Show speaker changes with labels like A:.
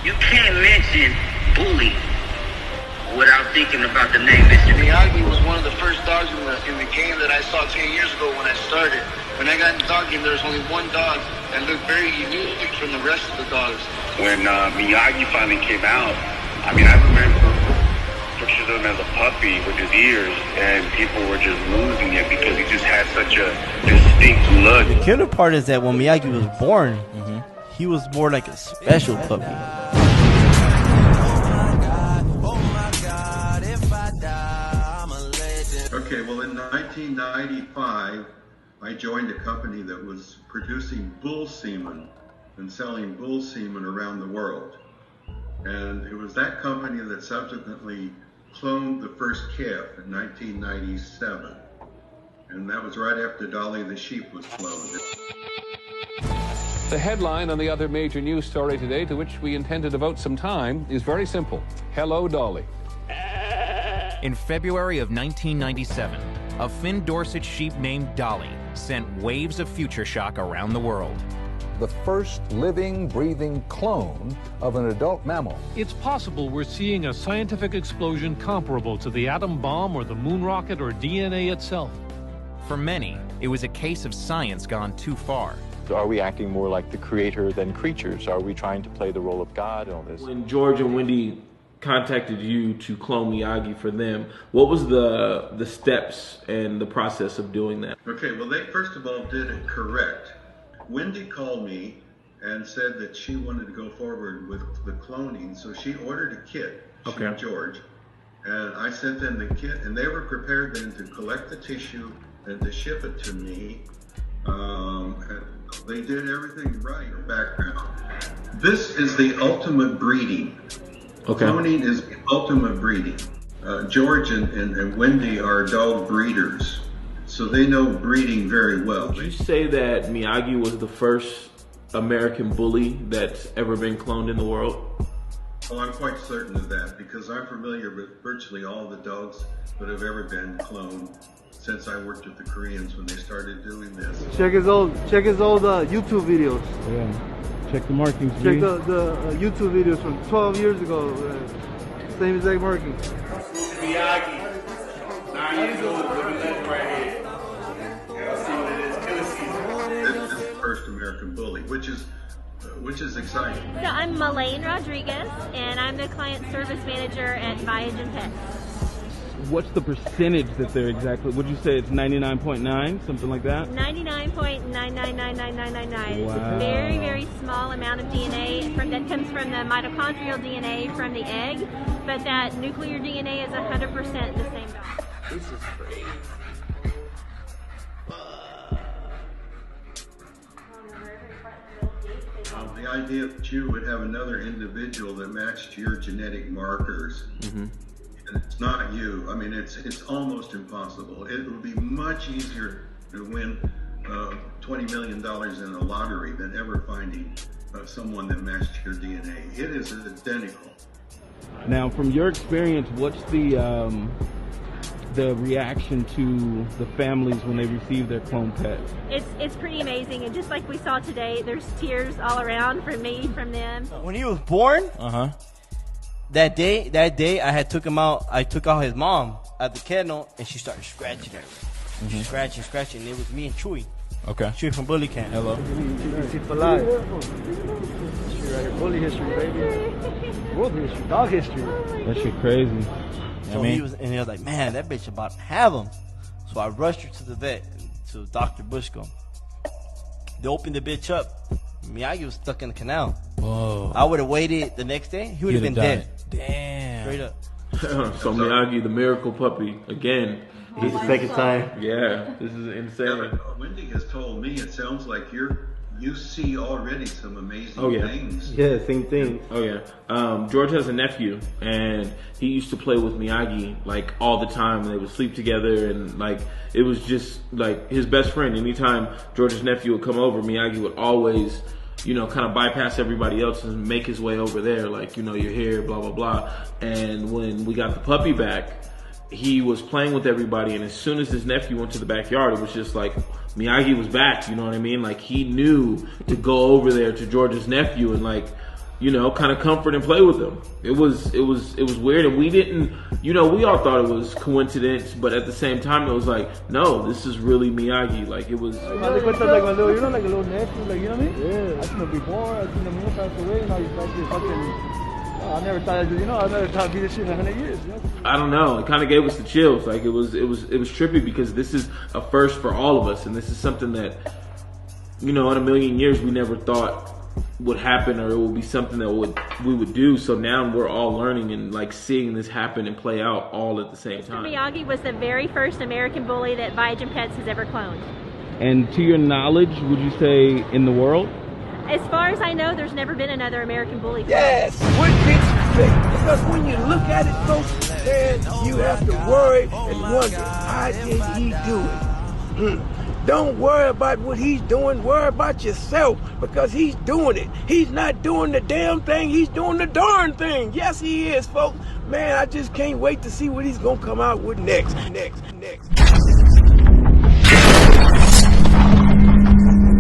A: You can't mention bully without thinking about the name Mr.
B: MIAGUI was one of the first dogs in the game that I saw 10 years ago when I started. When I got in the dog game, there was only one dog that looked very unique from the rest of the dogs.
C: When MIAGUI finally came out, I mean, I remember pictures of him as a puppy with his ears, and people were just losing it because he just had such a distinct look.
D: The killer part is that when MIAGUI was born, he was more like a special puppy.
E: Okay, well, in 1995, I joined a company that was producing bull semen and selling bull semen around the world. And it was that company that subsequently cloned the first calf in 1997. And that was right after Dolly the sheep was cloned.
F: The headline on the other major news story today, to which we intend to devote some time, is very simple. Hello, Dolly.
G: In February of 1997, a Finn Dorset sheep named Dolly sent waves of future shock around the world.
H: The first living, breathing clone of an adult mammal.
I: It's possible we're seeing a scientific explosion comparable to the atom bomb or the moon rocket or DNA itself.
G: For many, it was a case of science gone too far.
J: Are we acting more like the creator than creatures? Are we trying to play the role of God and all this?
K: When George and Wendy contacted you to clone MIAGUI for them, what was the steps and the process of doing that?
E: Okay, well, they first of all did it correct. Wendy called me and said that she wanted to go forward with the cloning, so she ordered a kit, and George, and I sent them the kit, and they were prepared then to collect the tissue and to ship it to me. And they did everything right in the background. This is the ultimate breeding. Cloning is the ultimate breeding. George and Wendy are dog breeders, so they know breeding very well.
K: Would you say that MIAGUI was the first American bully that's ever been cloned in the world?
E: Oh, I'm quite certain of that because I'm familiar with virtually all the dogs that have ever been cloned since I worked with the Koreans when they started doing this.
L: Check his old YouTube videos.
M: Yeah. Check the markings.
L: Check the YouTube videos from 12 years ago. Same exact markings.
C: MIAGUI, 9 years old, living legend right here. Y'all see what it is, killer season.
E: This is the first American bully, which is exciting.
N: So I'm Malaine Rodriguez, and I'm the client service manager at MIAGUI Pets.
M: What's the percentage that they're exactly? Would you say it's 99.9, something like that?
N: 99.9999999.
M: Wow.
N: It's a very, very small amount of DNA that comes from the mitochondrial DNA from the egg, but that nuclear DNA is 100% the same dog.
C: This is crazy.
E: The idea that you would have another individual that matched your genetic markers, and it's not you. I mean, it's almost impossible. It would be much easier to win $20 million in a lottery than ever finding someone that matched your DNA. It is identical.
M: Now, from your experience, what's the reaction to the families when they receive their clone pets?
N: It's pretty amazing, and just like we saw today, there's tears all around from me, from them.
D: When he was born, that day I took out his mom at the kennel, and she started scratching her. Scratching, and it was me and Chewy.
M: Okay.
D: Chewy from Bully Camp.
M: Hello.
L: History for life. History right here. Bully history, baby. World history. Dog history.
M: That shit crazy.
D: So he was like, man, that bitch about to have him. So I rushed her to the vet, to Dr. Bushko. They opened the bitch up. MIAGUI was stuck in the canal.
M: Whoa.
D: I would have waited the next day, he would have been dead.
M: Damn.
D: Straight up.
K: So MIAGUI, the miracle puppy, again.
D: This is the second time.
K: Yeah, this is insane.
E: Yeah, Wendy has told me it sounds like you see already some amazing things.
K: Yeah, same thing. Oh yeah. George has a nephew, and he used to play with MIAGUI like all the time, and they would sleep together, and like it was just like his best friend. Anytime George's nephew would come over, MIAGUI would always, kind of bypass everybody else and make his way over there. Like, you're here, blah blah blah. And when we got the puppy back, he was playing with everybody, and as soon as his nephew went to the backyard, it was just like MIAGUI was back, you know what I mean? Like, he knew to go over there to George's nephew and like you know, kind of comfort and play with him. It was weird, and we didn't, you know, we all thought it was coincidence, but at the same time, it was like, no, this is really Miyagi. Like, it was.
L: Like my little, like a little nephew, like, you know what I mean? Yeah. I seen him before, I seen him pass away, and I fucking. I never thought I'd be this shit in 100 years. You know?
K: I don't know. It kind of gave us the chills. Like, it was trippy because this is a first for all of us, and this is something that, you know, in a million years we never thought would happen, or it would be something that we would do. So now we're all learning and like seeing this happen and play out all at the same time.
N: Miyagi was the very first American bully that Viagen Pets has ever cloned.
M: And to your knowledge, would you say in the world?
N: As far as I know, there's never been another American bully clone.
O: Yes, what makes you think? Because when you look at it, folks, then you have to worry and wonder, how did he do it? Don't worry about what he's doing, worry about yourself, because he's doing it. He's not doing the damn thing, he's doing the darn thing. Yes, he is, folks. Man, I just can't wait to see what he's gonna come out with next.